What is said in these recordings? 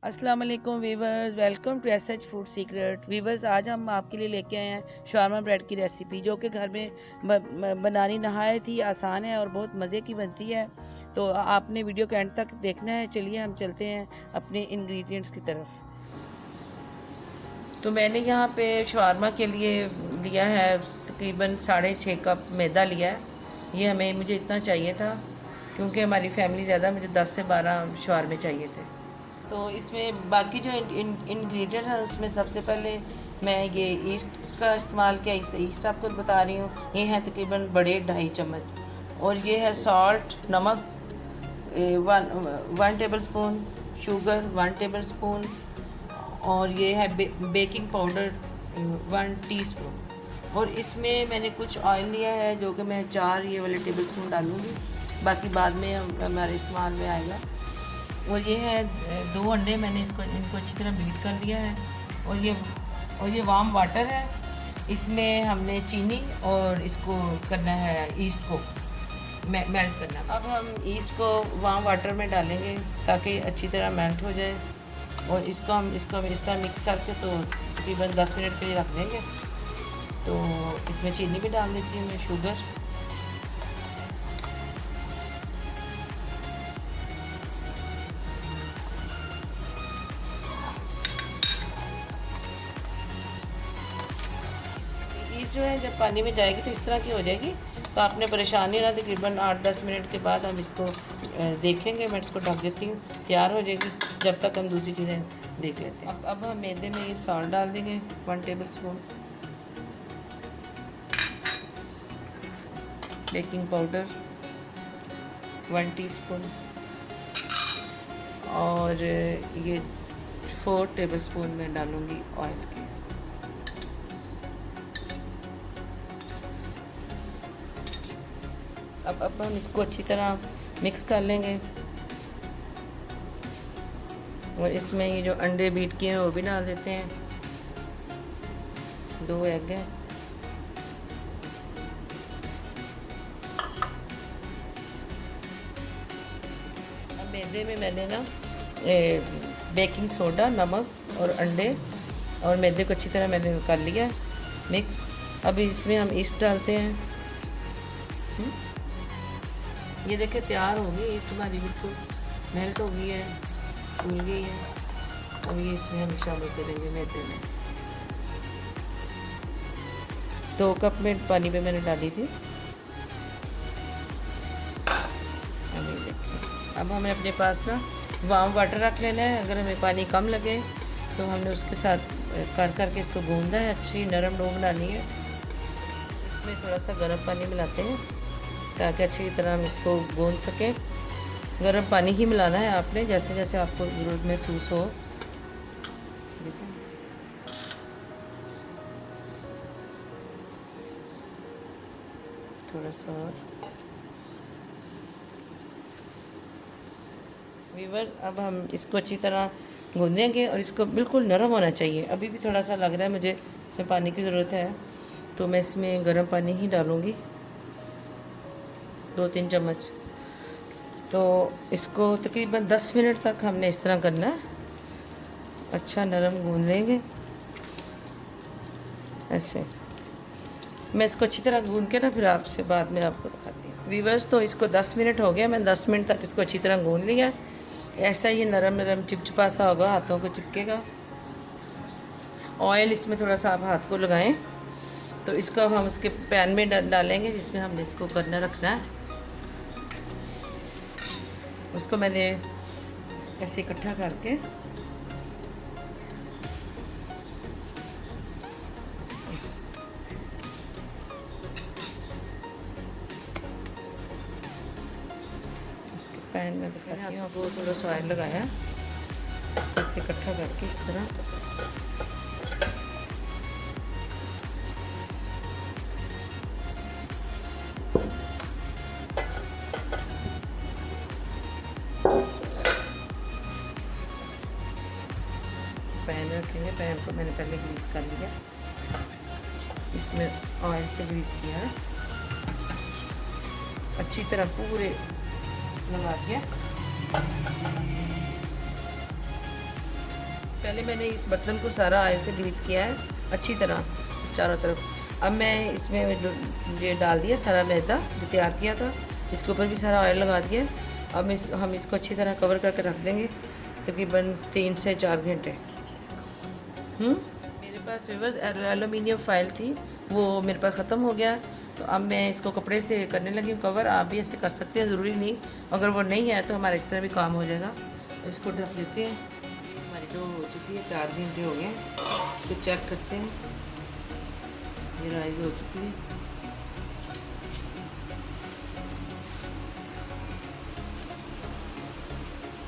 अस्सलाम वालेकुम viewers, welcome to SH food secret. Viewers, आज हम आपके लिए लेके आए हैं शावरमा ब्रेड की रेसिपी, जो कि घर में बनानी नहायत ही आसान है और बहुत मज़े की बनती है। तो आपने वीडियो के एंड तक देखना है। चलिए हम चलते हैं अपने इंग्रेडिएंट्स की तरफ। तो मैंने यहाँ पे शावरमा के लिए लिया है तकरीबन 6.5 कप मैदा लिया है। ये मुझे इतना चाहिए था क्योंकि हमारी फैमिली ज़्यादा, मुझे 10 से 12 शावरमे चाहिए थे। तो इसमें बाकी जो इंग्रेडिएंट है उसमें सबसे पहले मैं ये ईस्ट का इस्तेमाल किया। ईस्ट आपको बता रही हूँ, ये है तकरीबन बड़े 2.5 चम्मच। और ये है सॉल्ट, नमक 1 table spoon, sugar 1 table spoon, और ये है बेकिंग पाउडर 1 टीस्पून। और इसमें मैंने कुछ ऑयल लिया है जो कि मैं 4 ये वाले टेबल स्पून डालूँगी, बाकी बाद में हमारे इस्तेमाल में आएगा। और ये है 2 अंडे, मैंने इनको अच्छी तरह बीट कर लिया है। और ये वार्म वाटर है, इसमें हमने चीनी और इसको करना है, ईस्ट को मेल्ट करना है। अब हम ईस्ट को वार्म वाटर में डालेंगे ताकि अच्छी तरह मेल्ट हो जाए। और इसको हम इस तरह मिक्स करके तो तकरीबन 10 मिनट के लिए रख देंगे। तो इसमें चीनी भी डाल देती हूँ मैं, शुगर। ईस्ट जो है जब पानी में जाएगी तो इस तरह की हो जाएगी, तो आपने परेशान नहीं होना। तकरीबन 8-10 मिनट के बाद हम इसको देखेंगे। मैं इसको ढक देती हूँ, तैयार हो जाएगी, जब तक हम दूसरी चीज़ें देख लेते हैं। अब हम मैदे में ये सॉल्ट डाल देंगे 1 table spoon, baking powder 1 teaspoon, और ये 4 टेबल स्पून मैं डालूँगी ऑयल के। अब हम इसको अच्छी तरह मिक्स कर लेंगे। और इसमें ये जो अंडे बीट किए हैं वो भी डाल देते हैं, 2 एग हैं। अब मैदे में मैंने ना बेकिंग सोडा, नमक और अंडे और मैदे को अच्छी तरह मैंने कर लिया मिक्स। अब इसमें हम ईस्ट डालते हैं। ये देखिए तैयार हो गई ईस्ट हमारी, बिल्कुल मेल्ट हो गई है, फूल गई है। अब ये इसमें हम शामिल करेंगे मैदे में। 2 कप में पानी पे मैंने डाली थी। अब ये देखिए, अब हमें अपने पास ना वार्म वाटर रख लेना है। अगर हमें पानी कम लगे तो हमने उसके साथ कर के इसको गूंदना है, अच्छी नरम डो बनानी है। इसमें थोड़ा सा गर्म पानी मिलाते हैं ताकि अच्छी तरह हम इसको गूंद सकें। गर्म पानी ही मिलाना है आपने, जैसे जैसे आपको ज़रूरत महसूस हो। थोड़ा सा और वीवर, अब हम इसको अच्छी तरह गूंदेंगे और इसको बिल्कुल नरम होना चाहिए। अभी भी थोड़ा सा लग रहा है मुझे इसमें पानी की ज़रूरत है, तो मैं इसमें गर्म पानी ही डालूँगी 2-3 चम्मच। तो इसको तकरीबन 10 मिनट तक हमने इस तरह करना है, अच्छा नरम गूंद लेंगे ऐसे। मैं इसको अच्छी तरह गूंद के ना फिर आपसे बाद में आपको दिखाती हूँ। वीवर्स, तो इसको 10 मिनट हो गया, मैं 10 मिनट तक इसको अच्छी तरह गूंद लिया। ऐसा ही नरम नरम चिपचिपा सा होगा, हाथों को चिपकेगा। ऑयल इसमें थोड़ा सा आप हाथ को लगाएं। तो इसको अब हम उसके पैन में डालेंगे जिसमें हमने इसको करना रखना है। उसको मैंने ऐसे इकट्ठा करके इसके पैन में दिखाती हूँ आपको। थोड़ा सा ऑयल लगाया, ऐसे इकट्ठा करके इस तरह। पैन रखेंगे, पैन को मैंने पहले ग्रीस कर लिया, इसमें ऑयल से ग्रीस किया, अच्छी तरह पूरे लगा दिया। पहले मैंने इस बर्तन को सारा ऑयल से ग्रीस किया है अच्छी तरह चारों तरफ। अब मैं इसमें ये डाल दिया सारा मैदा जो तैयार किया था, इसके ऊपर भी सारा ऑयल लगा दिया। अब हम इसको अच्छी तरह कवर करके रख देंगे तकरीबन 3 से 4 घंटे। मेरे पास व्यूअर्स एलुमिनियम फाइल थी, वो मेरे पास ख़त्म हो गया, तो अब मैं इसको कपड़े से करने लगी हूँ कवर। आप भी ऐसे कर सकते हैं, ज़रूरी नहीं, अगर वो नहीं है तो हमारा इस तरह भी काम हो जाएगा। तो इसको ढक देते हैं। हमारी जो हो चुकी है 4 घंटे हो गए, तो चेक करते हैं। ये राइस हो चुकी है।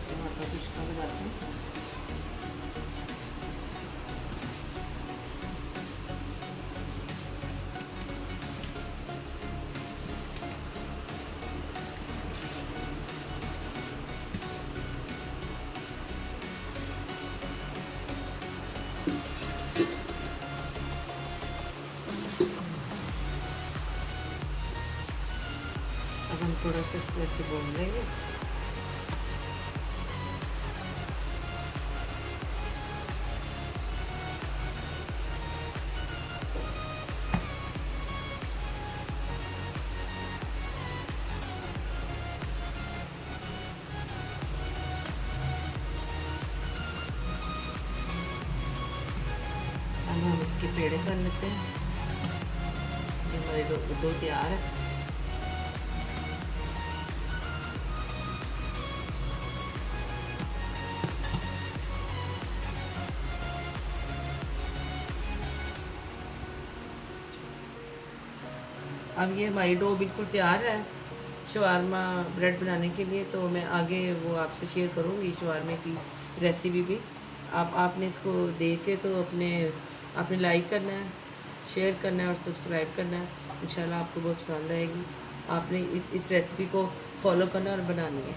टमाटर कुछ कम लगाते हैं। अब हम थोड़ा सा ऐसे भून लेंगे। अब हम इसके पेड़े कर लेते हैं। ये हमारे दो तैयार है। अब ये हमारी डो बिल्कुल तैयार है शवारमा ब्रेड बनाने के लिए। तो मैं आगे वो आपसे शेयर करूँगी शवारमे की रेसिपी भी। आपने इसको देख के तो आपने लाइक करना है, शेयर करना है और सब्सक्राइब करना है। इंशाल्लाह आपको बहुत पसंद आएगी। आपने इस रेसिपी को फॉलो करना और बनानी है।